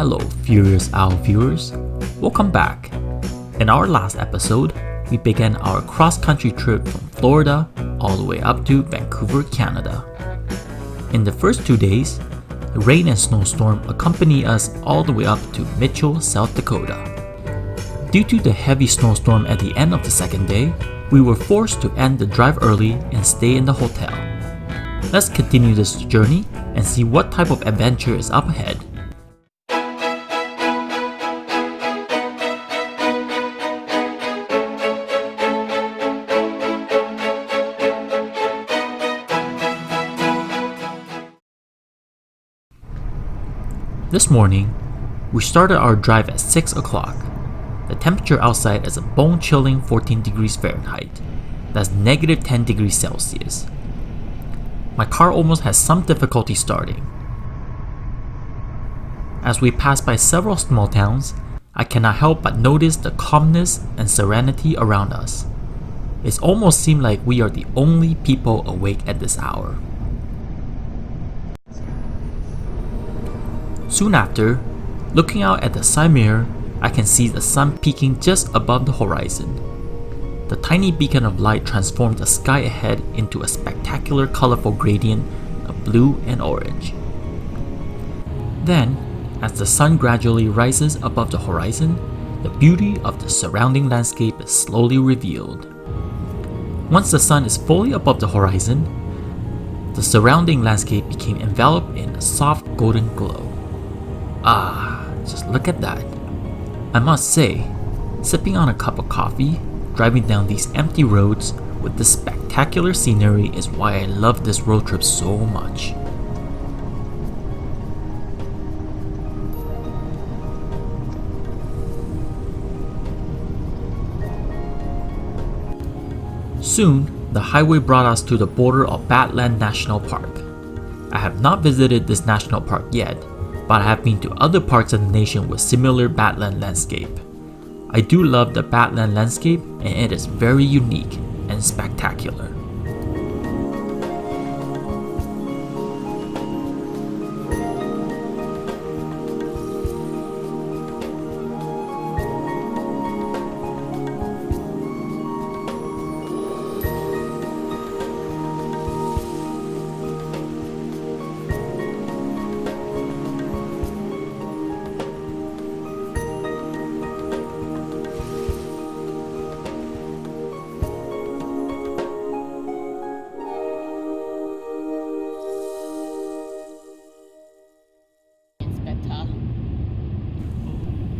Hello, Furious Owl viewers. Welcome back. In our last episode, we began our cross-country trip from Florida all the way up to Vancouver, Canada. In the first 2 days, the rain and snowstorm accompanied us all the way up to Mitchell, South Dakota. Due to the heavy snowstorm at the end of the second day, we were forced to end the drive early and stay in the hotel. Let's continue this journey and see what type of adventure is up ahead. This morning, we started our drive at 6 o'clock. The temperature outside is a bone-chilling 14 degrees Fahrenheit. That's negative 10 degrees Celsius. My car almost has some difficulty starting. As we pass by several small towns, I cannot help but notice the calmness and serenity around us. It almost seems like we are the only people awake at this hour. Soon after, looking out at the side mirror, I can see the sun peaking just above the horizon. The tiny beacon of light transformed the sky ahead into a spectacular colorful gradient of blue and orange. Then, as the sun gradually rises above the horizon, the beauty of the surrounding landscape is slowly revealed. Once the sun is fully above the horizon, the surrounding landscape became enveloped in a soft golden glow. Just look at that. I must say, sipping on a cup of coffee, driving down these empty roads with this spectacular scenery is why I love this road trip so much. Soon, the highway brought us to the border of Badland National Park. I have not visited this national park yet, but I have been to other parts of the nation with similar Badland landscape. I do love the Badland landscape and it is very unique and spectacular.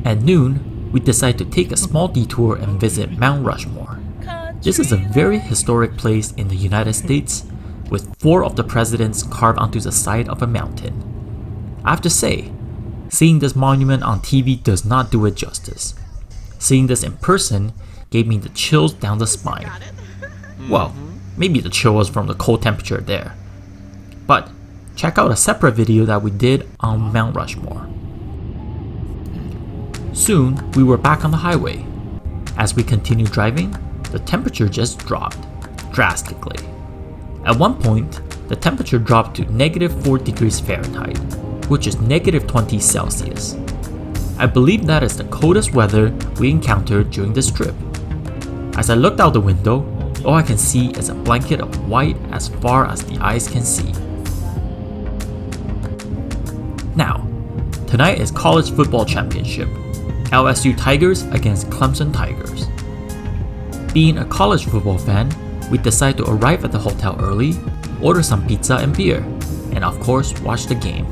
At noon, we decide to take a small detour and visit Mount Rushmore. This is a very historic place in the United States, with 4 of the presidents carved onto the side of a mountain. I have to say, seeing this monument on TV does not do it justice. Seeing this in person gave me the chills down the spine. Well, maybe the chill was from the cold temperature there. But check out a separate video that we did on Mount Rushmore. Soon, we were back on the highway. As we continued driving, the temperature just dropped drastically. At one point, the temperature dropped to negative 4 degrees Fahrenheit, which is negative 20 Celsius. I believe that is the coldest weather we encountered during this trip. As I looked out the window, all I can see is a blanket of white as far as the eyes can see. Now, tonight is college football championship. LSU Tigers against Clemson Tigers. Being a college football fan, we decide to arrive at the hotel early, order some pizza and beer, and of course watch the game.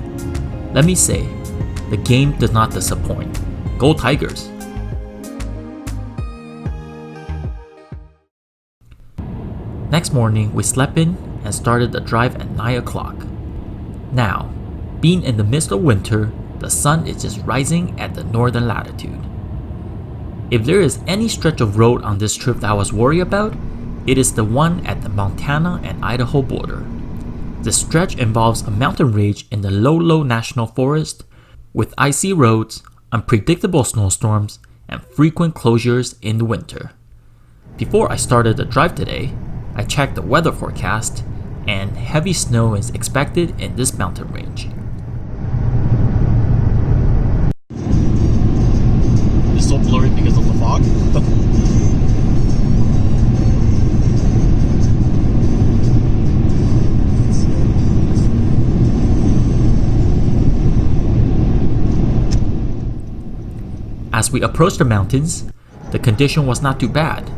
Let me say, the game did not disappoint. Go Tigers! Next morning, we slept in and started the drive at 9 o'clock. Now, being in the midst of winter, the sun is just rising at the northern latitude. If there is any stretch of road on this trip that I was worried about, it is the one at the Montana and Idaho border. This stretch involves a mountain range in the Lolo National Forest with icy roads, unpredictable snowstorms, and frequent closures in the winter. Before I started the drive today, I checked the weather forecast and heavy snow is expected in this mountain range. As we approached the mountains, the condition was not too bad.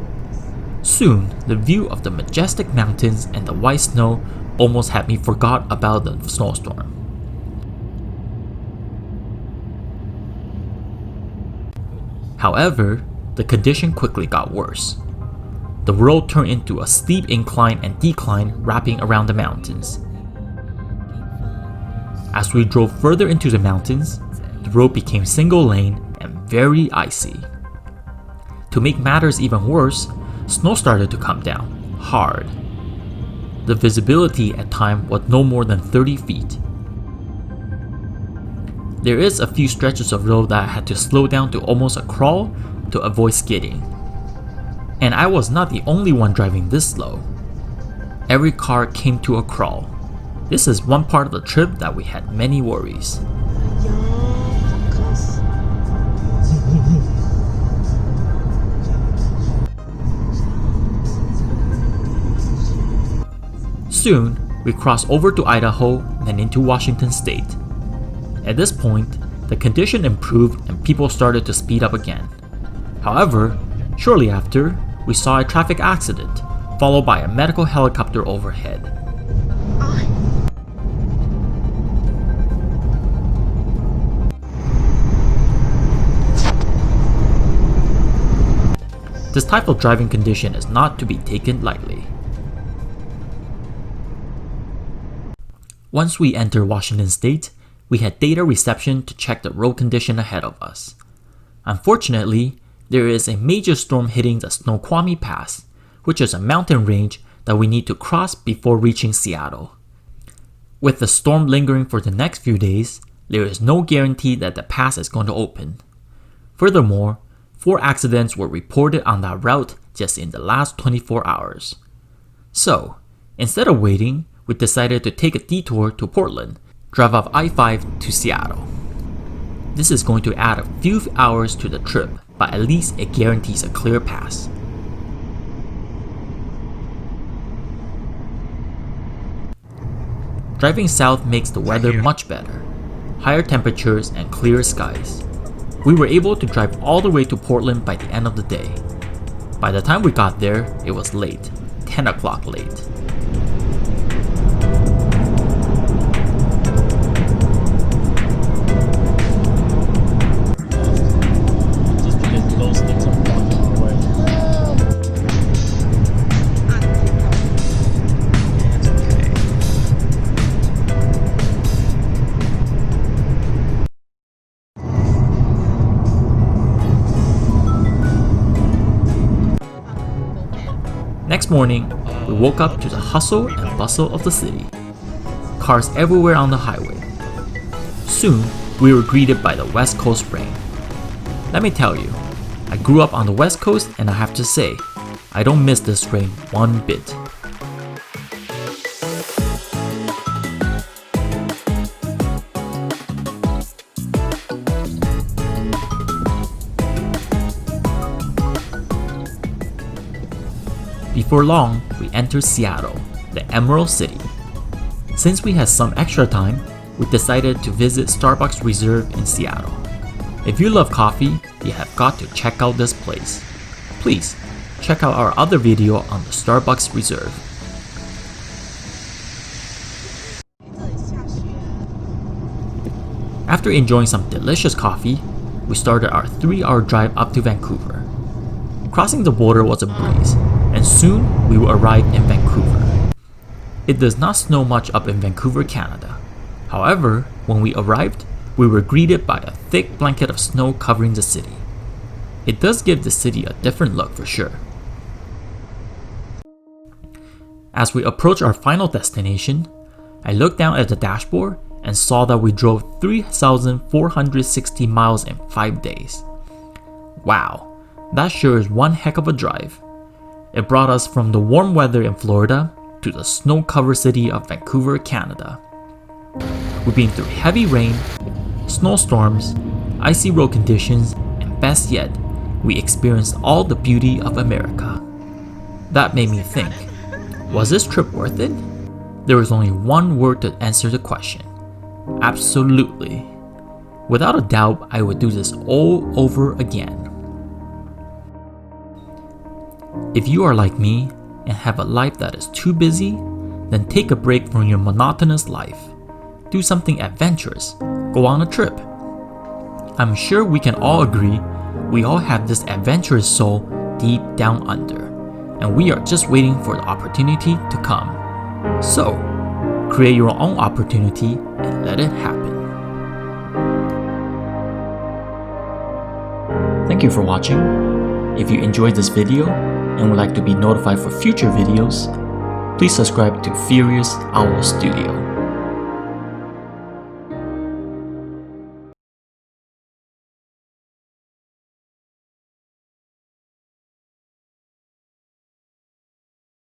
Soon, the view of the majestic mountains and the white snow almost had me forgot about the snowstorm. However, the condition quickly got worse. The road turned into a steep incline and decline wrapping around the mountains. As we drove further into the mountains, the road became single lane and very icy. To make matters even worse, snow started to come down, hard. The visibility at times was no more than 30 feet. There is a few stretches of road that I had to slow down to almost a crawl to avoid skidding. And I was not the only one driving this slow. Every car came to a crawl. This is one part of the trip that we had many worries. Soon, we crossed over to Idaho and into Washington state. At this point, the condition improved and people started to speed up again. However, shortly after, we saw a traffic accident, followed by a medical helicopter overhead. This type of driving condition is not to be taken lightly. Once we entered Washington state, we had data reception to check the road condition ahead of us. Unfortunately, there is a major storm hitting the Snoqualmie Pass, which is a mountain range that we need to cross before reaching Seattle. With the storm lingering for the next few days, there is no guarantee that the pass is going to open. Furthermore, 4 accidents were reported on that route just in the last 24 hours. So, instead of waiting, we decided to take a detour to Portland, drive off I-5 to Seattle. This is going to add a few hours to the trip, but at least it guarantees a clear pass. Driving south makes the weather much better, higher temperatures and clear skies. We were able to drive all the way to Portland by the end of the day. By the time we got there, it was late, 10 o'clock late. Next morning, we woke up to the hustle and bustle of the city. Cars everywhere on the highway. Soon, we were greeted by the West Coast rain. Let me tell you, I grew up on the West Coast and I have to say, I don't miss this rain one bit. Before long, we entered Seattle, the Emerald City. Since we had some extra time, we decided to visit Starbucks Reserve in Seattle. If you love coffee, you have got to check out this place. Please, check out our other video on the Starbucks Reserve. After enjoying some delicious coffee, we started our 3-hour drive up to Vancouver. Crossing the border was a breeze, and soon we will arrive in Vancouver. It does not snow much up in Vancouver, Canada. However, when we arrived, we were greeted by a thick blanket of snow covering the city. It does give the city a different look for sure. As we approach our final destination, I looked down at the dashboard and saw that we drove 3,460 miles in 5 days. Wow, that sure is one heck of a drive. It brought us from the warm weather in Florida to the snow-covered city of Vancouver, Canada. We've been through heavy rain, snowstorms, icy road conditions, and best yet, we experienced all the beauty of America. That made me think, was this trip worth it? There was only one word to answer the question. Absolutely. Without a doubt, I would do this all over again. If you are like me and have a life that is too busy, then take a break from your monotonous life. Do something adventurous. Go on a trip. I'm sure we can all agree we all have this adventurous soul deep down under, and we are just waiting for the opportunity to come. So, create your own opportunity and let it happen. Thank you for watching. If you enjoyed this video and would like to be notified for future videos, please subscribe to Furious Owl Studio.